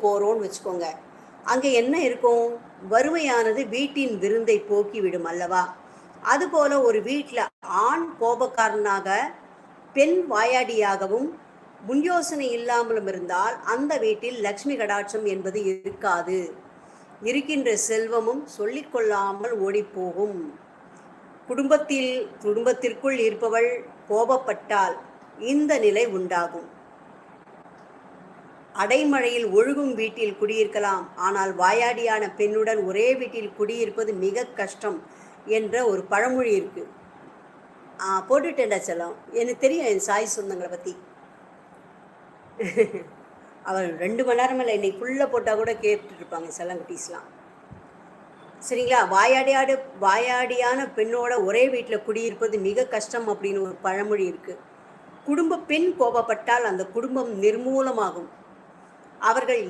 போகிறோன்னு வச்சுக்கோங்க. அங்கே என்ன இருக்கும்? வறுமையானது வீட்டின் விருந்தை போக்கிவிடும் அல்லவா? அதுபோல ஒரு வீட்டில் ஆண் கோபக்காரனாக பெண் வாயாடியாகவும் முன்யோசனை இல்லாமலும் இருந்தால் அந்த வீட்டில் லக்ஷ்மி கடாட்சம் என்பது இருக்காது. இருக்கின்ற செல்வமும் சொல்லிக்கொள்ளாமல் ஓடிப்போகும். குடும்பத்திற்குள் இருப்பவள் கோபப்பட்டால் இந்த நிலை உண்டாகும். அடைமழையில் ஒழுகும் வீட்டில் குடியிருக்கலாம், ஆனால் வாயாடியான பெண்ணுடன் ஒரே வீட்டில் குடியிருப்பது மிக கஷ்டம் என்ற ஒரு பழமொழி இருக்கு. போட்டுட்டேன்டா செல்லம், எனக்கு தெரியும் என் சாய் சொந்தங்களை பற்றி. அவர் 2 மணி நேரம் இல்லை, இன்னைக்கு ஃபுல்லாக போட்டால் கூட கேட்டுட்ருப்பாங்க செல்லங்குட்டீஸ்லாம். சரிங்களா? வாயாடியான பெண்ணோட ஒரே வீட்டில் குடியிருப்பது மிக கஷ்டம் அப்படின்னு ஒரு பழமொழி இருக்குது. பெண் கோபப்பட்டால் அந்த குடும்பம் நிர்மூலமாகும். அவர்கள்